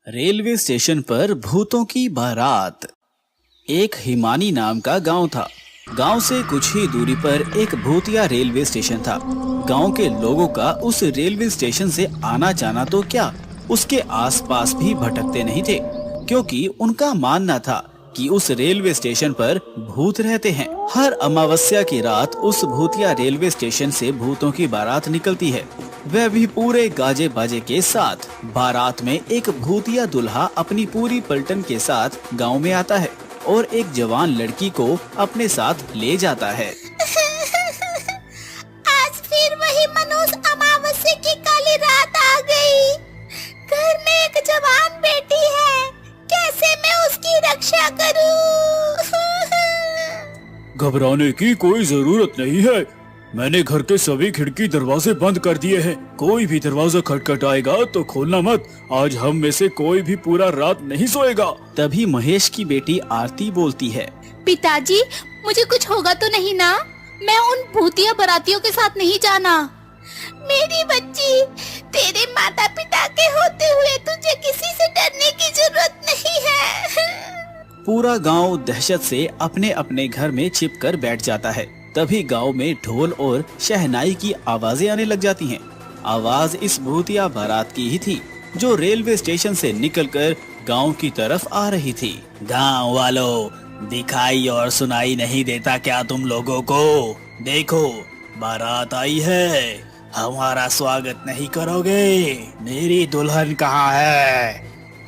Railway station पर भूतों की बारात। एक हिमानी नाम का गांव था। गांव से कुछ ही दूरी पर एक भूतिया रेलवे स्टेशन था। गांव के लोगों का उस रेलवे स्टेशन से आना जाना तो क्या, उसके आसपास भी भटकते नहीं थे, क्योंकि उनका मानना था कि उस रेलवे स्टेशन पर भूत रहते हैं। हर अमावस्या की रात उस भूतिया रेलवे स्टेशन से भूतों की बारात निकलती है, वह भी पूरे गाजे बाजे के साथ। बारात में एक भूतिया दुल्हा अपनी पूरी पलटन के साथ गांव में आता है और एक जवान लड़की को अपने साथ ले जाता है। आज फिर वही मनुष्य अमावस्या की काली रात आ गई। घर में एक जवान बेटी है, कैसे मैं उसकी रक्षा करूं? घबराने की कोई जरूरत नहीं है। मैंने घर के सभी खिड़की दरवाजे बंद कर दिए हैं। कोई भी दरवाजा खटखटाएगा तो खोलना मत। आज हम में से कोई भी पूरा रात नहीं सोएगा। तभी महेश की बेटी आरती बोलती है, पिताजी, मुझे कुछ होगा तो नहीं ना? मैं उन भूतिया बारातियों के साथ नहीं जाना। मेरी बच्ची, तेरे माता पिता के होते हुए तुझे किसी से डरने की जरूरत नहीं है। पूरा गांव दहशत से अपने अपने घर में छिपकर बैठ जाता है। तभी गांव में ढोल और शहनाई की आवाजें आने लग जाती हैं। आवाज इस भूतिया बारात की ही थी, जो रेलवे स्टेशन से निकलकर गांव की तरफ आ रही थी। गांव वालों, दिखाई और सुनाई नहीं देता क्या तुम लोगों को? देखो, बारात आई है, हमारा स्वागत नहीं करोगे? मेरी दुल्हन कहाँ है?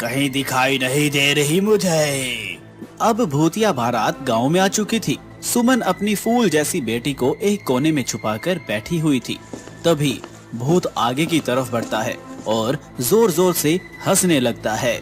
कहीं दिखाई नहीं दे रही मुझे। अब भूतिया बारात गांव में आ चुकी थी। सुमन अपनी फूल जैसी बेटी को एक कोने में छुपाकर बैठी हुई थी। तभी भूत आगे की तरफ बढ़ता है और जोर जोर से हंसने लगता है।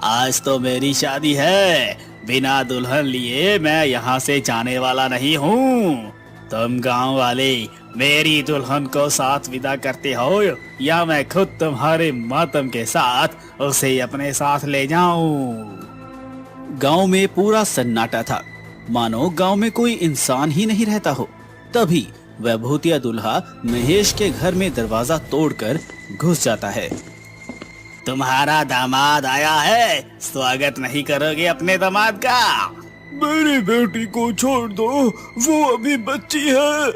आज तो मेरी शादी है, बिना दुल्हन लिए मैं यहाँ से जाने वाला नहीं हूँ। तुम गांव वाले मेरी दुल्हन को साथ विदा करते हो या मैं खुद तुम्हारे मातम के साथ उसे अपने साथ ले जाऊं? गांव में पूरा सन्नाटा था, मानो गांव में कोई इंसान ही नहीं रहता हो। तभी वह भूतिया दुल्हा महेश के घर में दरवाजा तोड़कर घुस जाता है। तुम्हारा दामाद आया है, स्वागत नहीं करोगे अपने दामाद का? मेरी बेटी को छोड़ दो, वो अभी बच्ची है।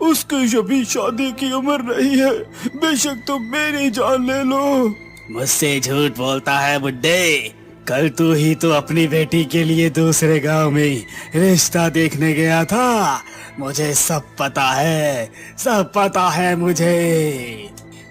उसकी अभी शादी की उम्र नहीं है। बेशक तुम मेरी जान ले लो। मुझसे झूठ बोलता है बुड्ढे। कल तू ही तो अपनी बेटी के लिए दूसरे गांव में रिश्ता देखने गया था। मुझे सब पता है, सब पता है मुझे।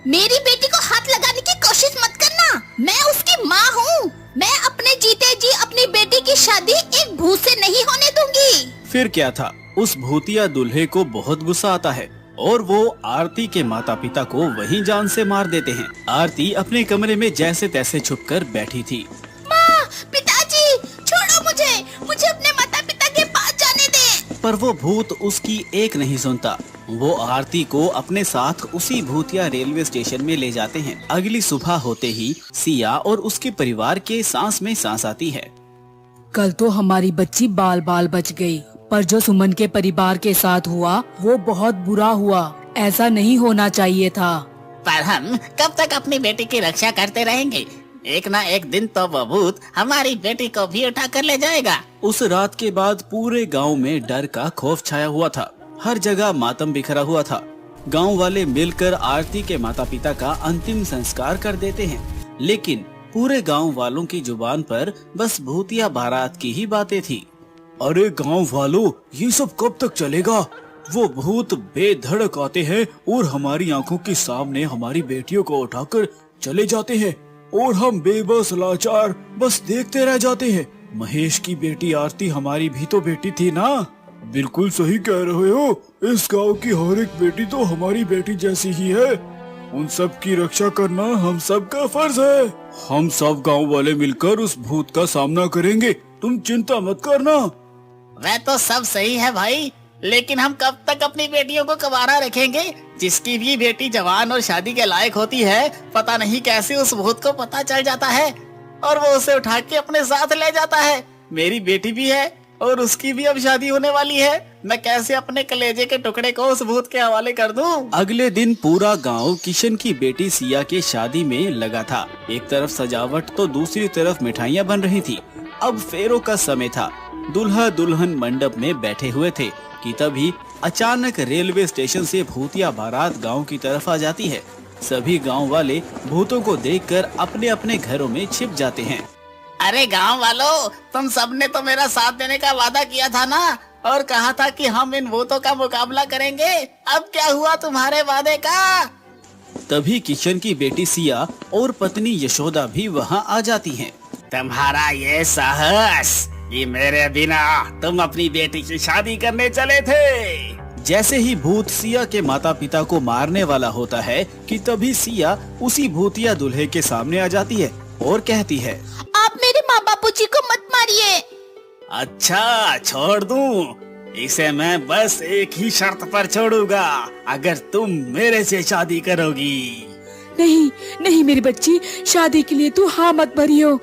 मेरी बेटी को हाथ लगाने की कोशिश मत करना। मैं उसकी माँ हूँ। मैं अपने जीते जी अपनी बेटी की शादी एक भूत से नहीं होने दूंगी। फिर क्या था, उस भूतिया दूल्हे को बहुत गुस्सा आता है और वो आरती के माता पिता को वहीं जान से मार देते हैं। आरती अपने कमरे में जैसे तैसे छुपकर बैठी थी। माँ, पिताजी, छोड़ो मुझे, मुझे अपने माता पिता के पास जाने दे। पर वो भूत उसकी एक नहीं सुनता। वो आरती को अपने साथ उसी भूतिया रेलवे स्टेशन में ले जाते हैं। अगली सुबह होते ही सिया और उसके परिवार के सांस में सांस आती है। कल तो हमारी बच्ची बाल बाल बच गई, पर जो सुमन के परिवार के साथ हुआ वो बहुत बुरा हुआ। ऐसा नहीं होना चाहिए था। पर हम कब तक अपनी बेटी की रक्षा करते रहेंगे? एक ना एक दिन तो वो भूत हमारी बेटी को भी उठा कर ले जाएगा। उस रात के बाद पूरे गांव में डर का खौफ छाया हुआ था। हर जगह मातम बिखरा हुआ था। गांव वाले मिलकर आरती के माता पिता का अंतिम संस्कार कर देते हैं, लेकिन पूरे गांव वालों की जुबान पर बस भूतिया बारात की ही बातें थी। अरे गांव वालों, ये सब कब तक चलेगा? वो भूत बेधड़क आते हैं और हमारी आंखों के सामने हमारी बेटियों को उठाकर चले जाते हैं और हम बेबस लाचार बस देखते रह जाते हैं। महेश की बेटी आरती हमारी भी तो बेटी थी ना? बिल्कुल सही कह रहे हो। इस गांव की हर एक बेटी तो हमारी बेटी जैसी ही है। उन सब की रक्षा करना हम सब का फर्ज है। हम सब गांव वाले मिलकर उस भूत का सामना करेंगे, तुम चिंता मत करना। वह तो सब सही है भाई, लेकिन हम कब तक अपनी बेटियों को कवारा रखेंगे? जिसकी भी बेटी जवान और शादी के लायक होती है, पता नहीं कैसे उस भूत को पता चल जाता है और वो उसे उठा के अपने साथ ले जाता है। मेरी बेटी भी है और उसकी भी अब शादी होने वाली है। मैं कैसे अपने कलेजे के टुकड़े को उस भूत के हवाले कर दूं? अगले दिन पूरा गांव किशन की बेटी सिया के शादी में लगा था। एक तरफ सजावट तो दूसरी तरफ मिठाइयाँ बन रही थी। अब फेरों का समय था। दुल्हा दुल्हन मंडप में बैठे हुए थे कि तभी अचानक रेलवे स्टेशन से भूतिया बारात गांव की तरफ आ जाती है। सभी गांव वाले भूतों को देखकर अपने अपने घरों में छिप जाते हैं। अरे गांव वालों, तुम सबने तो मेरा साथ देने का वादा किया था ना, और कहा था कि हम इन भूतों का मुकाबला करेंगे। अब क्या हुआ तुम्हारे वादे का? तभी किशन की बेटी सिया और पत्नी यशोदा भी वहाँ आ जाती हैं। तुम्हारा ये साहस कि मेरे बिना तुम अपनी बेटी की शादी करने चले थे। जैसे ही भूत सिया के माता पिता को मारने वाला होता है कि तभी सिया उसी भूतिया दूल्हे के सामने आ जाती है और कहती है, आप मेरे माँ बापू जी को मत मारिए। अच्छा, छोड़ दूं? इसे मैं बस एक ही शर्त पर छोड़ूंगा, अगर तुम मेरे से शादी करोगी। नहीं नहीं मेरी बच्ची, शादी के लिए तू हाँ मत भरियो।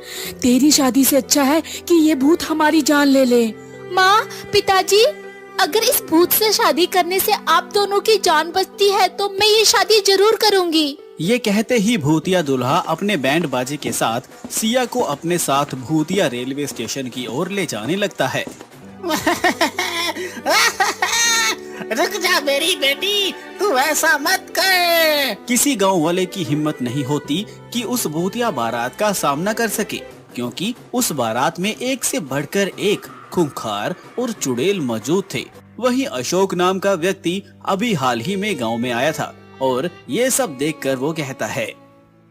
तेरी शादी से अच्छा है कि ये भूत हमारी जान ले ले। माँ, पिताजी, अगर इस भूत से शादी करने से आप दोनों की जान बचती है तो मैं ये शादी जरूर करूँगी। ये कहते ही भूतिया दूल्हा अपने बैंड बाजे के साथ सिया को अपने साथ भूतिया रेलवे स्टेशन की ओर ले जाने लगता है। रुक जा मेरी बेटी, तू ऐसा मत कर। किसी गांव वाले की हिम्मत नहीं होती कि उस भूतिया बारात का सामना कर सके, क्योंकि उस बारात में एक से बढ़कर एक खूंखार और चुड़ैल मौजूद थे। वहीं अशोक नाम का व्यक्ति अभी हाल ही में गांव में आया था और ये सब देखकर वो कहता है,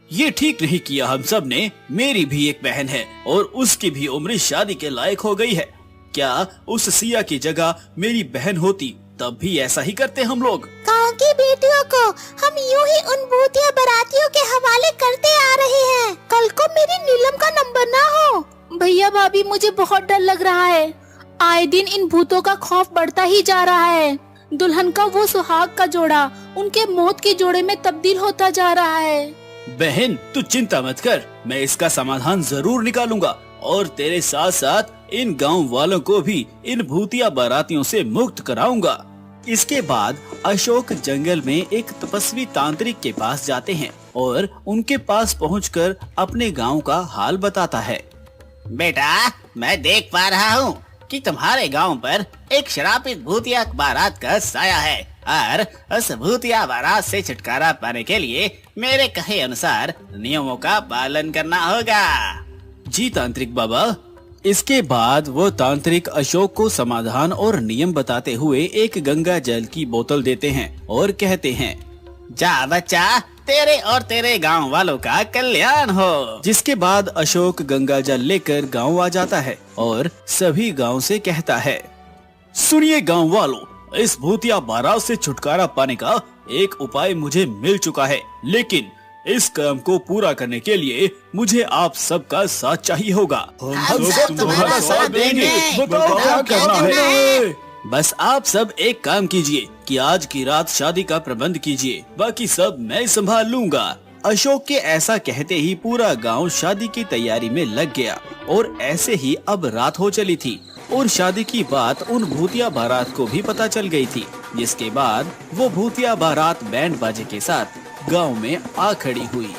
ये ठीक नहीं किया हम सब ने। मेरी भी एक बहन है और उसकी भी उम्र शादी के लायक हो गई है। क्या उस सिया की जगह मेरी बहन होती तब भी ऐसा ही करते हम लोग। गाँव की बेटियों को हम यूं ही उन भूतिया बारातियों के हवाले करते आ रहे हैं। कल को मेरी नीलम का नंबर ना हो। भैया भाभी, मुझे बहुत डर लग रहा है। आए दिन इन भूतों का खौफ बढ़ता ही जा रहा है। दुल्हन का वो सुहाग का जोड़ा उनके मौत के जोड़े में तब्दील होता जा रहा है। बहन, तू चिंता मत कर, मैं इसका समाधान जरूर निकालूंगा और तेरे साथ साथ इन गांव वालों को भी इन भूतिया बारातियों से मुक्त कराऊंगा। इसके बाद अशोक जंगल में एक तपस्वी तांत्रिक के पास जाते हैं और उनके पास पहुंचकर अपने गांव का हाल बताता है। बेटा, मैं देख पा रहा हूँ कि तुम्हारे गांव पर एक श्रापित भूतिया बारात का साया है और उस भूतिया बारात से छुटकारा पाने के लिए मेरे कहे अनुसार नियमों का पालन करना होगा। जी तांत्रिक बाबा। इसके बाद वो तांत्रिक अशोक को समाधान और नियम बताते हुए एक गंगा जल की बोतल देते हैं और कहते हैं, जा बच्चा, तेरे और तेरे गांव वालों का कल्याण हो। जिसके बाद अशोक गंगा जल लेकर गांव आ जाता है और सभी गांव से कहता है, सुनिए गांव वालों, इस भूतिया बारात से छुटकारा पाने का एक उपाय मुझे मिल चुका है, लेकिन इस काम को पूरा करने के लिए मुझे आप सबका साथ चाहिए होगा। हम सब तुम्हारा साथ देंगे। बताओ क्या क्या करना करना है। बस आप सब एक काम कीजिए कि आज की रात शादी का प्रबंध कीजिए, बाकी सब मैं संभाल लूंगा। अशोक के ऐसा कहते ही पूरा गांव शादी की तैयारी में लग गया और ऐसे ही अब रात हो चली थी और शादी की बात उन भूतिया बारात को भी पता चल गई थी। जिसके बाद वो भूतिया बारात बैंड बाजे के साथ गांव में आ खड़ी हुई।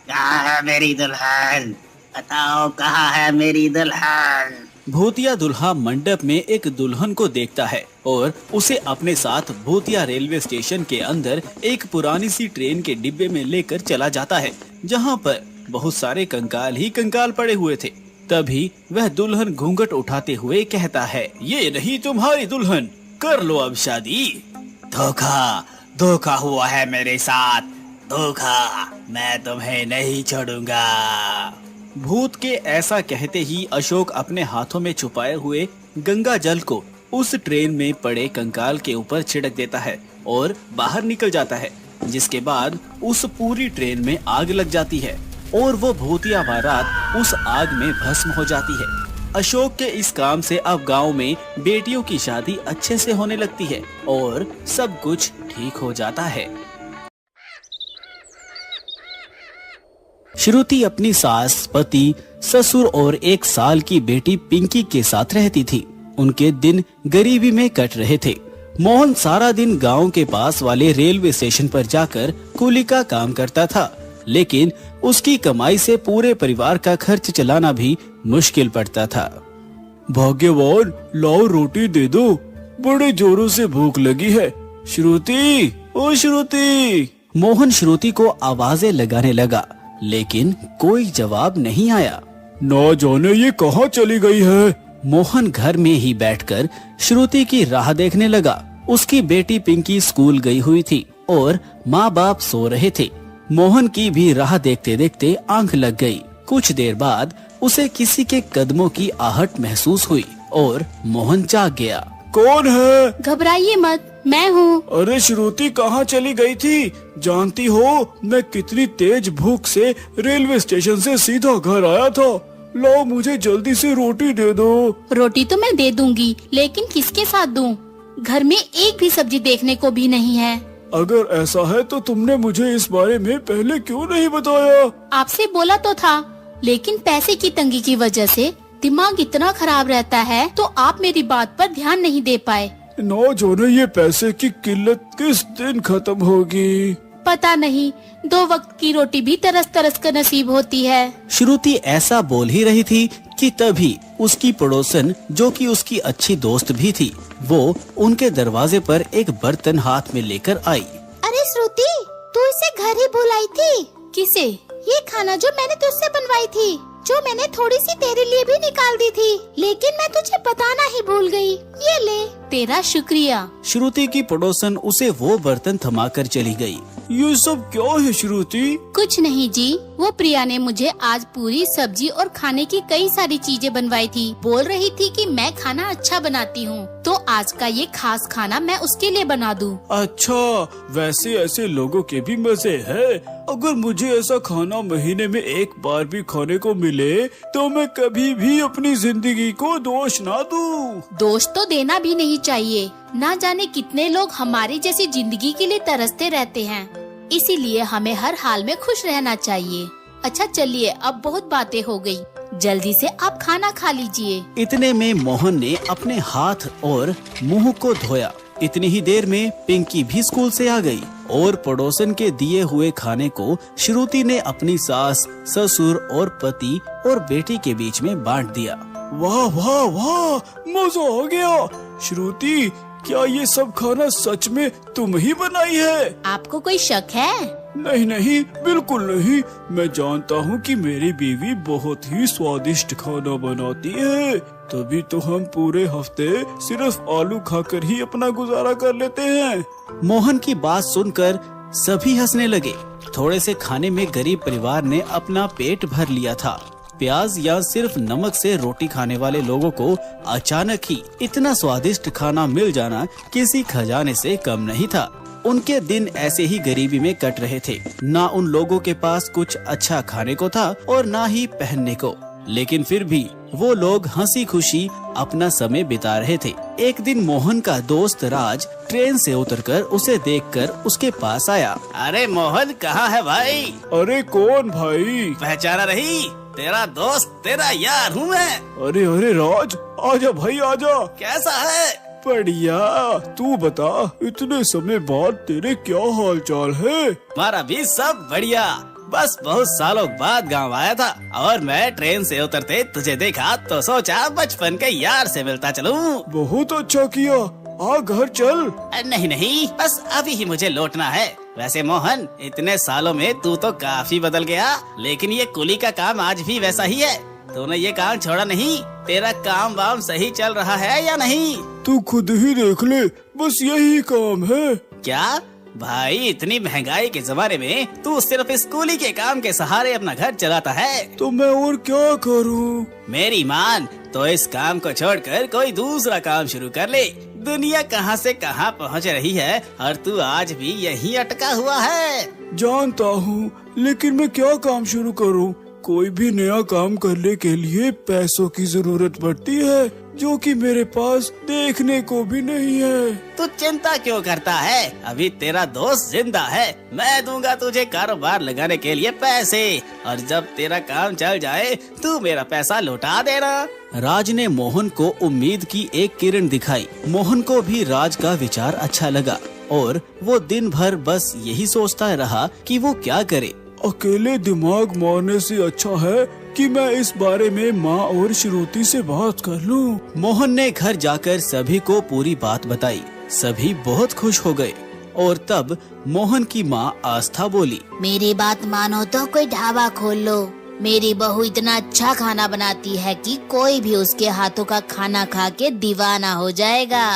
कहाँ है मेरी दुल्हन? बताओ, कहाँ है मेरी दुल्हन? भूतिया दुल्हा मंडप में एक दुल्हन को देखता है और उसे अपने साथ भूतिया रेलवे स्टेशन के अंदर एक पुरानी सी ट्रेन के डिब्बे में लेकर चला जाता है, जहां पर बहुत सारे कंकाल ही कंकाल पड़े हुए थे। तभी वह दुल्हन घूंघट उठाते हुए कहता है, ये नहीं तुम्हारी दुल्हन, कर लो अब शादी। धोखा हुआ है मेरे साथ, धोखा। मैं तुम्हें नहीं छोड़ूंगा। भूत के ऐसा कहते ही अशोक अपने हाथों में छुपाए हुए गंगा जल को उस ट्रेन में पड़े कंकाल के ऊपर छिड़क देता है और बाहर निकल जाता है। जिसके बाद उस पूरी ट्रेन में आग लग जाती है और वो भूतिया बारात उस आग में भस्म हो जाती है। अशोक के इस काम से अब गांव में बेटियों की शादी अच्छे से होने लगती है और सब कुछ ठीक हो जाता है। श्रुति अपनी सास, पति, ससुर और 1 साल की बेटी पिंकी के साथ रहती थी। उनके दिन गरीबी में कट रहे थे। मोहन सारा दिन गांव के पास वाले रेलवे स्टेशन पर जाकर कूली का काम करता था, लेकिन उसकी कमाई से पूरे परिवार का खर्च चलाना भी मुश्किल पड़ता था। भाग्यवान, लाओ रोटी दे दो, बड़े जोरों से भूख लगी है। श्रुति, ओ श्रुति। मोहन श्रुति को आवाजें लगाने लगा, लेकिन कोई जवाब नहीं आया। ना जाने ये कहाँ चली गई है। मोहन घर में ही बैठकर श्रुति की राह देखने लगा। उसकी बेटी पिंकी स्कूल गई हुई थी और माँ बाप सो रहे थे। मोहन की भी राह देखते देखते आंख लग गई। कुछ देर बाद उसे किसी के कदमों की आहट महसूस हुई और मोहन जाग गया। कौन है? घबराइए मत, मैं हूँ। अरे श्रुति कहाँ चली गई थी? जानती हो मैं कितनी तेज भूख से रेलवे स्टेशन से सीधा घर आया था। लो मुझे जल्दी से रोटी दे दो। रोटी तो मैं दे दूंगी, लेकिन किसके साथ दूं? घर में एक भी सब्जी देखने को भी नहीं है। अगर ऐसा है तो तुमने मुझे इस बारे में पहले क्यों नहीं बताया? आपसे बोला तो था, लेकिन पैसे की तंगी की वजह से दिमाग इतना खराब रहता है, तो आप मेरी बात पर ध्यान नहीं दे पाए। ना जाने ये पैसे की किल्लत किस दिन खत्म होगी। पता नहीं, 2 वक्त की रोटी भी तरस तरस कर नसीब होती है। श्रुति ऐसा बोल ही रही थी कि तभी उसकी पड़ोसन, जो कि उसकी अच्छी दोस्त भी थी, वो उनके दरवाजे पर एक बर्तन हाथ में लेकर आई। अरे श्रुति, तू इसे घर ही बुलाई थी? किसे? ये खाना जो मैंने तुझसे बनवाई थी, जो मैंने थोड़ी सी तेरे लिए भी निकाल दी थी, लेकिन मैं तुझे बताना ही भूल गई। ये ले। तेरा शुक्रिया। श्रुति की पड़ोसन उसे वो बर्तन थमाकर चली गई। ये सब क्या है श्रुति? कुछ नहीं जी, वो प्रिया ने मुझे आज पूरी सब्जी और खाने की कई सारी चीजें बनवाई थी। बोल रही थी कि मैं खाना अच्छा बनाती हूँ, तो आज का ये खास खाना मैं उसके लिए बना दूँ। अच्छा, वैसे ऐसे लोगों के भी मजे है। अगर मुझे ऐसा खाना महीने में एक बार भी खाने को मिले तो मैं कभी भी अपनी जिंदगी को दोष ना दूं। दोष तो देना भी नहीं चाहिए। ना जाने कितने लोग हमारी जैसी जिंदगी के लिए तरसते रहते हैं, इसीलिए हमें हर हाल में खुश रहना चाहिए। अच्छा चलिए, अब बहुत बातें हो गई, जल्दी से आप खाना खा लीजिए। इतने में मोहन ने अपने हाथ और मुंह को धोया। इतनी ही देर में पिंकी भी स्कूल से आ गई और पड़ोसन के दिए हुए खाने को श्रुति ने अपनी सास, ससुर और पति और बेटी के बीच में बांट दिया। वाह वाह वाह, मजा आ गया। श्रुति, क्या ये सब खाना सच में तुम ही बनाई है? आपको कोई शक है? नहीं नहीं, बिल्कुल नहीं। मैं जानता हूँ कि मेरी बीवी बहुत ही स्वादिष्ट खाना बनाती है, तभी तो हम पूरे हफ्ते सिर्फ आलू खाकर ही अपना गुजारा कर लेते हैं। मोहन की बात सुनकर सभी हंसने लगे। थोड़े से खाने में गरीब परिवार ने अपना पेट भर लिया था। प्याज या सिर्फ नमक से रोटी खाने वाले लोगों को अचानक ही इतना स्वादिष्ट खाना मिल जाना किसी खजाने से कम नहीं था। उनके दिन ऐसे ही गरीबी में कट रहे थे। ना उन लोगों के पास कुछ अच्छा खाने को था और ना ही पहनने को, लेकिन फिर भी वो लोग हंसी खुशी अपना समय बिता रहे थे। एक दिन मोहन का दोस्त राज ट्रेन से उतरकर उसे देखकर उसके पास आया। अरे मोहन, कहाँ है भाई? अरे कौन भाई? पहचाना नहीं? तेरा दोस्त, तेरा यार हूँ मैं। अरे अरे राज, आजा भाई आजा। कैसा है? बढ़िया, तू बता, इतने समय बाद तेरे क्या हाल चाल है? हमारा भी सब बढ़िया। बस बहुत सालों बाद गांव आया था और मैं ट्रेन से उतरते तुझे देखा तो सोचा बचपन के यार से मिलता चलूं। बहुत अच्छा किया, आ घर चल। नहीं नहीं, बस अभी ही मुझे लौटना है। वैसे मोहन, इतने सालों में तू तो काफी बदल गया, लेकिन ये कुली का काम आज भी वैसा ही है। तूने ये काम छोड़ा नहीं? तेरा काम वाम सही चल रहा है या नहीं? तू खुद ही देख ले, बस यही काम है। क्या भाई, इतनी महंगाई के जमाने में तू सिर्फ स्कूली के काम के सहारे अपना घर चलाता है? तो मैं और क्या करूं? मेरी मान तो इस काम को छोड़कर कोई दूसरा काम शुरू कर ले। दुनिया कहां से कहां पहुंच रही है और तू आज भी यहीं अटका हुआ है। जानता हूँ, लेकिन मैं क्या काम शुरू करूँ? कोई भी नया काम करने के लिए पैसों की जरूरत पड़ती है, जो कि मेरे पास देखने को भी नहीं है। तू चिंता क्यों करता है? अभी तेरा दोस्त जिंदा है। मैं दूंगा तुझे कारोबार लगाने के लिए पैसे, और जब तेरा काम चल जाए तू मेरा पैसा लौटा देना। राज ने मोहन को उम्मीद की एक किरण दिखाई। मोहन को भी राज का विचार अच्छा लगा और वो दिन भर बस यही सोचता रहा कि वो क्या करे। अकेले दिमाग मारने से अच्छा है कि मैं इस बारे में माँ और श्रुति से बात कर लूं। मोहन ने घर जाकर सभी को पूरी बात बताई। सभी बहुत खुश हो गए और तब मोहन की माँ आस्था बोली, मेरी बात मानो तो कोई ढाबा खोल लो। मेरी बहू इतना अच्छा खाना बनाती है कि कोई भी उसके हाथों का खाना खा के दीवाना हो जाएगा।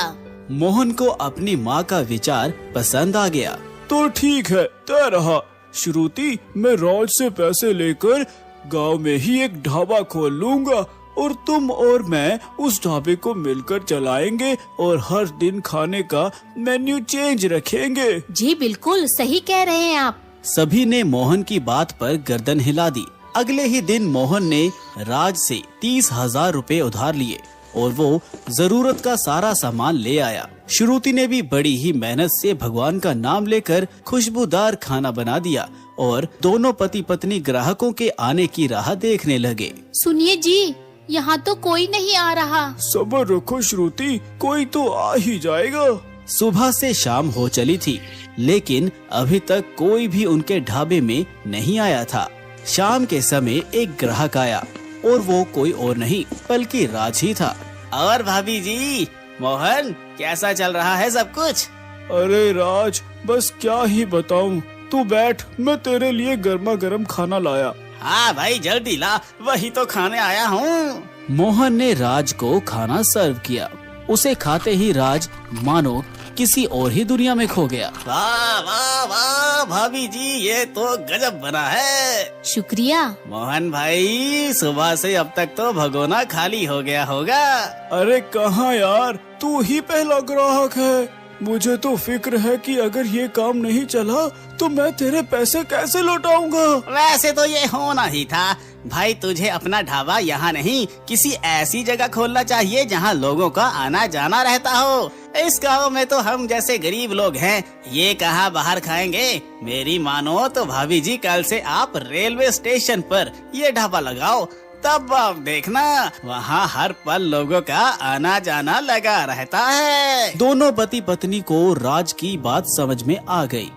मोहन को अपनी माँ का विचार पसंद आ गया। तो ठीक है, तय रहा। श्रुति, मैं राज से पैसे लेकर गांव में ही एक ढाबा खोल लूंगा और तुम और मैं उस ढाबे को मिलकर चलाएंगे और हर दिन खाने का मेन्यू चेंज रखेंगे। जी बिल्कुल सही कह रहे हैं आप। सभी ने मोहन की बात पर गर्दन हिला दी। अगले ही दिन मोहन ने राज से 30,000 रुपए उधार लिए और वो जरूरत का सारा सामान ले आया। श्रुति ने भी बड़ी ही मेहनत से भगवान का नाम लेकर खुशबूदार खाना बना दिया और दोनों पति पत्नी ग्राहकों के आने की राह देखने लगे। सुनिए जी, यहाँ तो कोई नहीं आ रहा। सब्र रखो श्रुति, कोई तो आ ही जाएगा। सुबह से शाम हो चली थी, लेकिन अभी तक कोई भी उनके ढाबे में नहीं आया था। शाम के समय एक ग्राहक आया और वो कोई और नहीं बल्कि राज ही था। और भाभी जी, मोहन, कैसा चल रहा है सब कुछ? अरे राज, बस क्या ही बताऊं। तू बैठ, मैं तेरे लिए गर्मा गर्म खाना लाया। हाँ भाई, जल्दी ला, वही तो खाने आया हूँ। मोहन ने राज को खाना सर्व किया। उसे खाते ही राज मानो किसी और ही दुनिया में खो गया। वाह वाह वाह भाभी जी, ये तो गजब बना है। शुक्रिया। मोहन भाई, सुबह से अब तक तो भगोना खाली हो गया होगा। अरे कहाँ यार, तू ही पहला ग्राहक है। मुझे तो फिक्र है कि अगर ये काम नहीं चला तो मैं तेरे पैसे कैसे लौटाऊंगा। वैसे तो ये होना ही था भाई। तुझे अपना ढाबा यहाँ नहीं, किसी ऐसी जगह खोलना चाहिए जहाँ लोगों का आना जाना रहता हो। इस गांव में तो हम जैसे गरीब लोग हैं, ये कहाँ बाहर खाएंगे। मेरी मानो तो भाभी जी, कल से आप रेलवे स्टेशन पर ये ढाबा लगाओ, तब आप देखना वहाँ हर पल लोगों का आना जाना लगा रहता है। दोनों पति पत्नी को राज की बात समझ में आ गई।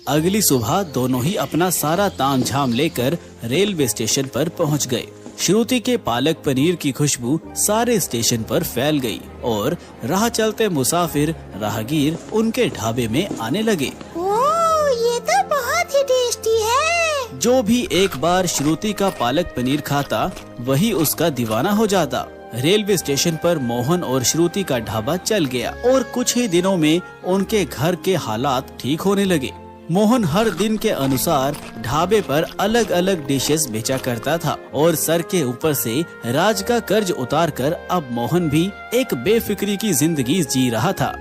अगली सुबह दोनों ही अपना सारा तामझाम लेकर रेलवे स्टेशन पर पहुंच गए। श्रुति के पालक पनीर की खुशबू सारे स्टेशन पर फैल गई और राह चलते मुसाफिर राहगीर उनके ढाबे में आने लगे। ओह, ये तो बहुत ही टेस्टी है। जो भी एक बार श्रुति का पालक पनीर खाता वही उसका दीवाना हो जाता। रेलवे स्टेशन पर मोहन और श्रुति का ढाबा चल गया और कुछ ही दिनों में उनके घर के हालात ठीक होने लगे। मोहन हर दिन के अनुसार ढाबे पर अलग अलग डिशेस बेचा करता था और सर के ऊपर से राज का कर्ज उतारकर अब मोहन भी एक बेफिक्री की जिंदगी जी रहा था।